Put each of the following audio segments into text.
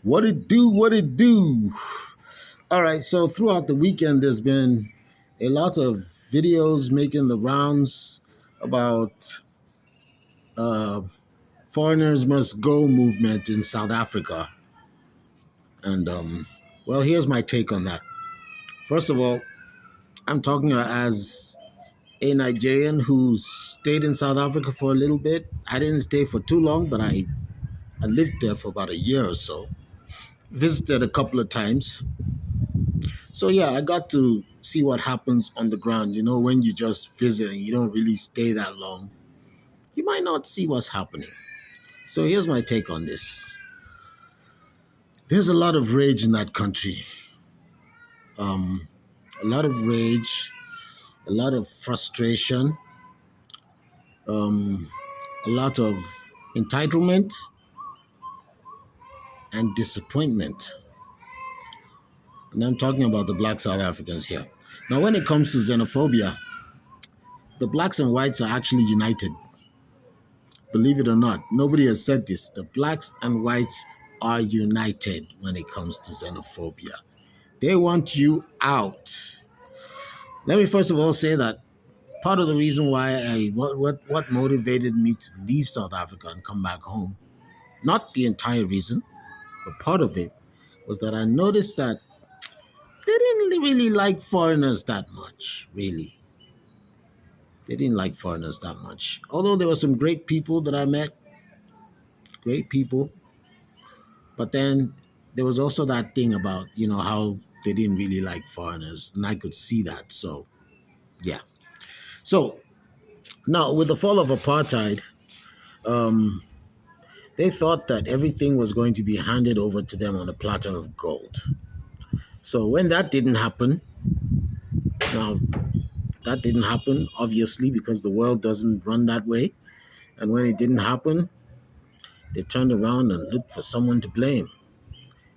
What it do? What it do? All right. So throughout the weekend, there's been a lot of videos making the rounds about uh, foreigners must go movement in South Africa, and well, here's my take on that. First of all, I'm talking as a Nigerian who stayed in South Africa for a little bit. I didn't stay for too long, but I lived there for about a year or so. Visited a couple of times. So yeah, I got to see what happens on the ground. You know, when you just visit and you don't really stay that long, you might not see what's happening. So here's my take on this. There's a lot of rage in that country. Um, a lot of rage, a lot of frustration, um, a lot of entitlement and disappointment. And I'm talking about the black South Africans here. Now, when it comes to xenophobia, the blacks and whites are actually united. Believe it or not, nobody has said this. The blacks and whites are united when it comes to xenophobia. They want you out. Let me first of all say that part of the reason why what motivated me to leave South Africa and come back home, not the entire reason, but part of it was that I noticed that they didn't really like foreigners that much, really. They didn't like foreigners that much. Although there were some great people that I met, great people. But then there was also that thing about, how they didn't really like foreigners. And I could see that. So, yeah. So now with the fall of apartheid, um, they thought that everything was going to be handed over to them on a platter of gold. So when that didn't happen, now that didn't happen, obviously, because the world doesn't run that way. And when it didn't happen, they turned around and looked for someone to blame.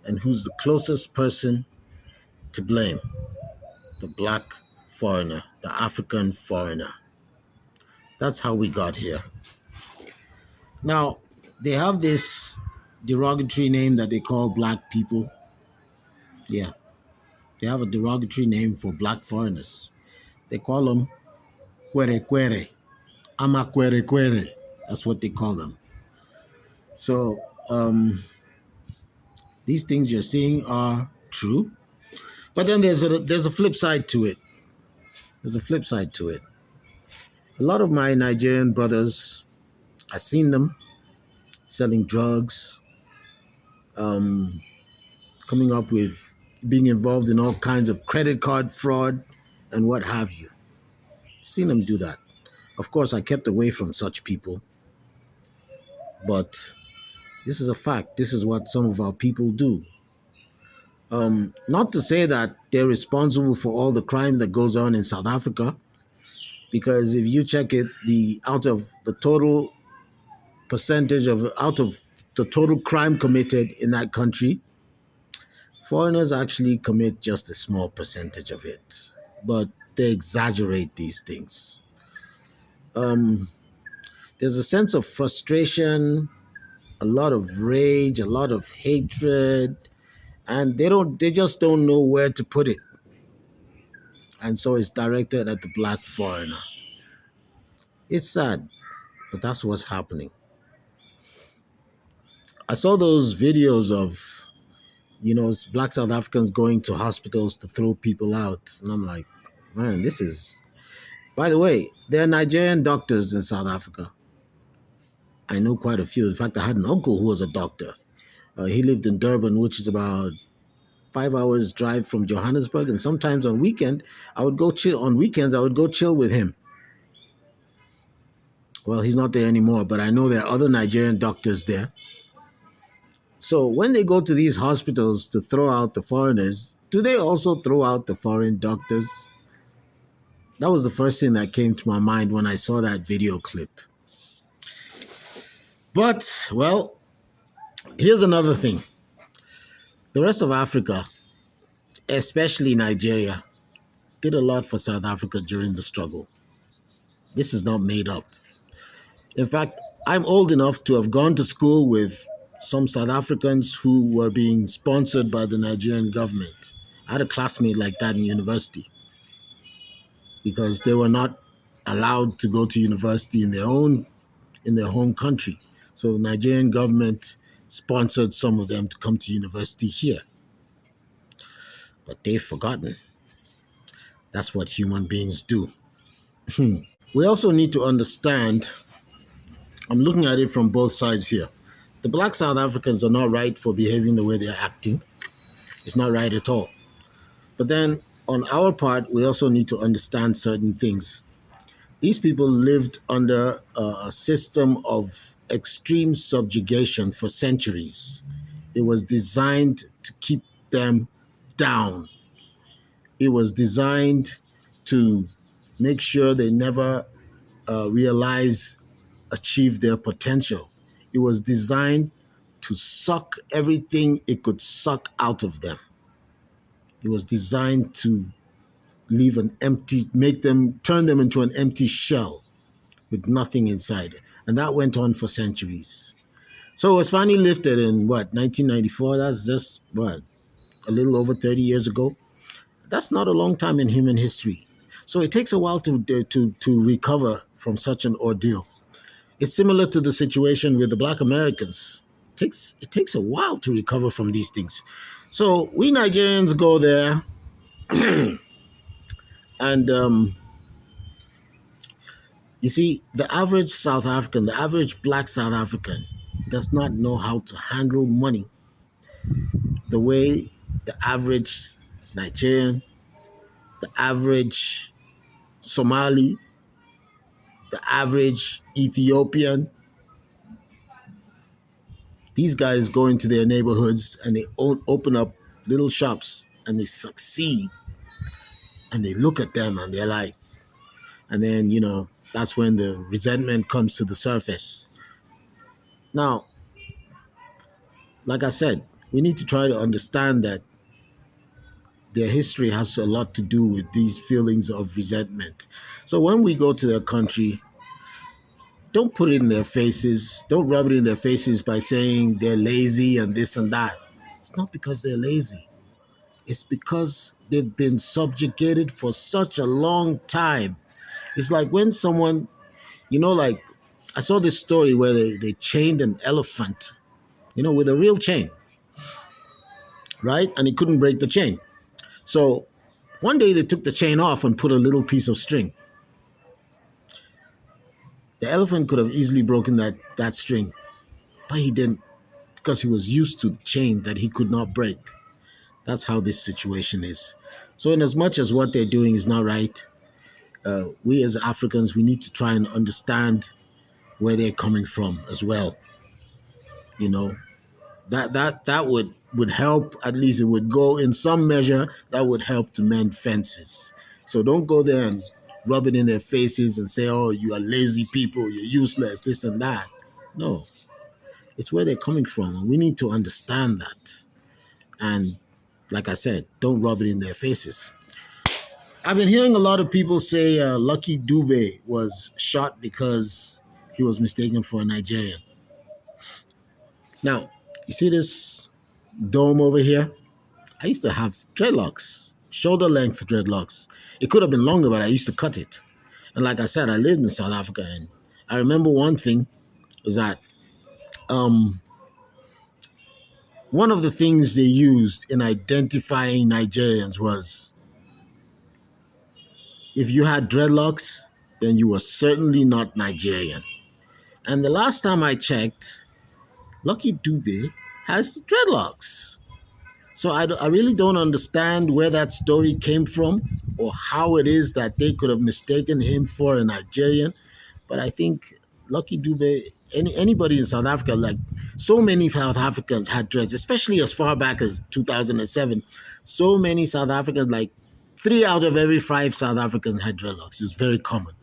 And who's the closest person to blame? The black foreigner, the African foreigner. That's how we got here. Now, they have this derogatory name that they call black people. Yeah, they have a derogatory name for black foreigners. They call them quere quere, ama quere quere. That's what they call them. So, these things you're seeing are true. But then there's a flip side to it. There's a flip side to it. A lot of my Nigerian brothers, I've seen them selling drugs, um, coming up with being involved in all kinds of credit card fraud and what have you. Seen them do that. Of course, I kept away from such people, but this is a fact. This is what some of our people do. Not to say that they're responsible for all the crime that goes on in South Africa, because if you check it, the out of the total percentage of out of the total crime committed in that country, foreigners actually commit just a small percentage of it, but they exaggerate these things. Um, there's a sense of frustration, a lot of rage, a lot of hatred, and they just don't know where to put it. And so it's directed at the black foreigner. It's sad, but that's what's happening. I saw those videos of, black South Africans going to hospitals to throw people out. And I'm like, man, this is. By the way, there are Nigerian doctors in South Africa. I know quite a few. In fact, I had an uncle who was a doctor. He lived in Durban, which is about 5 hours drive from Johannesburg. And sometimes on weekend, I would go chill. On weekends, I would go chill with him. Well, he's not there anymore, but I know there are other Nigerian doctors there. So when they go to these hospitals to throw out the foreigners, do they also throw out the foreign doctors? That was the first thing that came to my mind when I saw that video clip. But, well, here's another thing. The rest of Africa, especially Nigeria, did a lot for South Africa during the struggle. This is not made up. In fact, I'm old enough to have gone to school with some South Africans who were being sponsored by the Nigerian government. I had a classmate like that in university because they were not allowed to go to university in their home country. So the Nigerian government sponsored some of them to come to university here. But they've forgotten. That's what human beings do. We also need to understand, I'm looking at it from both sides here. The black South Africans are not right for behaving the way they're acting. It's not right at all. But then on our part, we also need to understand certain things. These people lived under a system of extreme subjugation for centuries. It was designed to keep them down. It was designed to make sure they never realize, achieve their potential. It was designed to suck everything it could suck out of them. It was designed to leave an empty, make them, turn them into an empty shell with nothing inside. And that went on for centuries. So it was finally lifted in what, 1994? That's just what, a little over 30 years ago. That's not a long time in human history. So it takes a while to recover from such an ordeal. It's similar to the situation with the Black Americans. It takes a while to recover from these things. So we Nigerians go there, and you see, the average South African, the average Black South African, does not know how to handle money the way the average Nigerian, the average Somali, the average Ethiopian. These guys go into their neighborhoods and they open up little shops and they succeed, and they look at them and they're like, and then, that's when the resentment comes to the surface. Now, like I said, we need to try to understand that their history has a lot to do with these feelings of resentment. So when we go to their country, don't put it in their faces. Don't rub it in their faces by saying they're lazy and this and that. It's not because they're lazy. It's because they've been subjugated for such a long time. It's like when someone, like I saw this story where they chained an elephant, with a real chain, right? And he couldn't break the chain. So one day they took the chain off and put a little piece of string. The elephant could have easily broken that string, but he didn't, because he was used to the chain that he could not break. That's how this situation is. So in as much as what they're doing is not right, we as Africans, we need to try and understand where they're coming from as well. You know, that would help. At least it would go in some measure. That would help to mend fences. So don't go there and rub it in their faces and say, "Oh, you are lazy people. You're useless. This and that." No, it's where they're coming from, and we need to understand that. And like I said, don't rub it in their faces. I've been hearing a lot of people say Lucky Dube was shot because he was mistaken for a Nigerian. Now, you see this dome over here? I used to have dreadlocks, shoulder length dreadlocks. It could have been longer, but I used to cut it. And like I said, I lived in South Africa, and I remember one thing is that one of the things they used in identifying Nigerians was if you had dreadlocks, then you were certainly not Nigerian. And the last time I checked, Lucky Dube has dreadlocks. So I really don't understand where that story came from or how it is that they could have mistaken him for a Nigerian. But I think Lucky Dube, anybody in South Africa, like so many South Africans had dreads, especially as far back as 2007. So many South Africans, like 3 out of every 5 South Africans had dreadlocks. It was very common,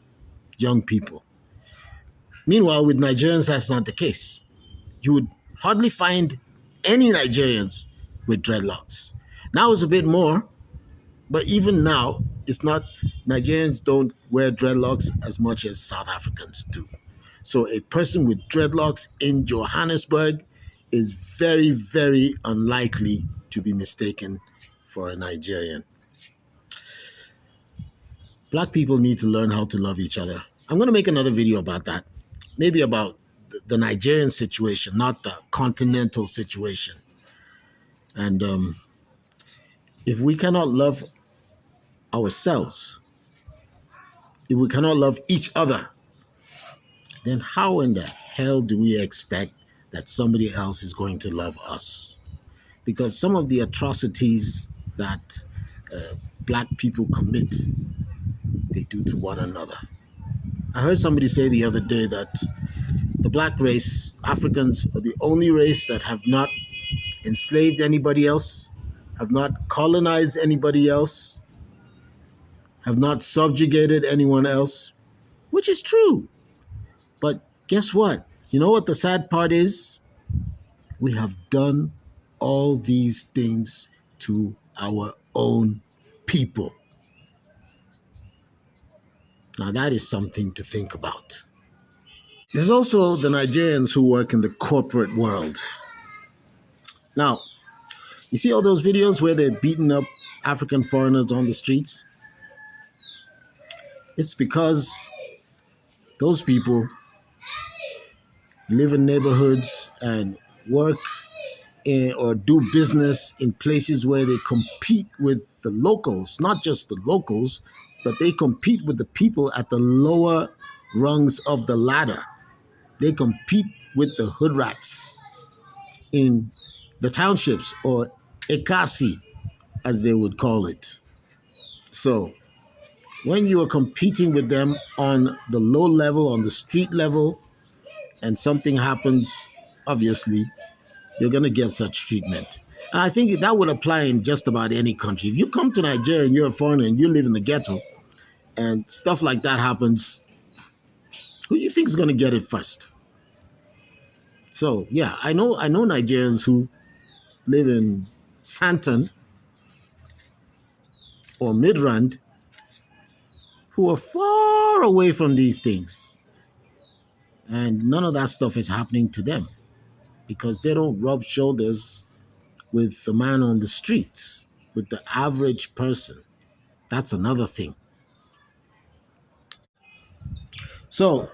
young people. Meanwhile, with Nigerians, that's not the case. You would hardly find any Nigerians with dreadlocks. Now it's a bit more, but even now, it's not, Nigerians don't wear dreadlocks as much as South Africans do. So a person with dreadlocks in Johannesburg is very, very unlikely to be mistaken for a Nigerian. Black people need to learn how to love each other. I'm going to make another video about that, maybe about the Nigerian situation, not the continental situation. And if we cannot love ourselves, if we cannot love each other, then how in the hell do we expect that somebody else is going to love us? Because some of the atrocities that black people commit, they do to one another. I heard somebody say the other day that the black race, Africans, are the only race that have not enslaved anybody else, have not colonized anybody else, have not subjugated anyone else, which is true. But guess what? You know what the sad part is? We have done all these things to our own people. Now, that is something to think about. There's also the Nigerians who work in the corporate world. Now, you see all those videos where they're beating up African foreigners on the streets? It's because those people live in neighborhoods and work in, or do business in places where they compete with the locals, not just the locals, but they compete with the people at the lower rungs of the ladder. They compete with the hood rats in the townships, or Ekasi, as they would call it. So when you are competing with them on the low level, on the street level, and something happens, obviously, you're going to get such treatment. And I think that would apply in just about any country. If you come to Nigeria and you're a foreigner and you live in the ghetto and stuff like that happens, who do you think is going to get it first? So, yeah, I know Nigerians who live in Santon or Midrand who are far away from these things. And none of that stuff is happening to them because they don't rub shoulders with the man on the street, with the average person. That's another thing. So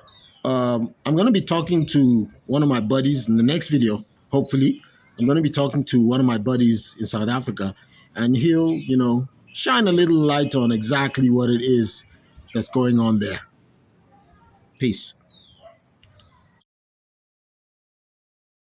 I'm going to be talking to one of my buddies in the next video, hopefully. I'm going to be talking to one of my buddies in South Africa, and he'll, shine a little light on exactly what it is that's going on there. Peace.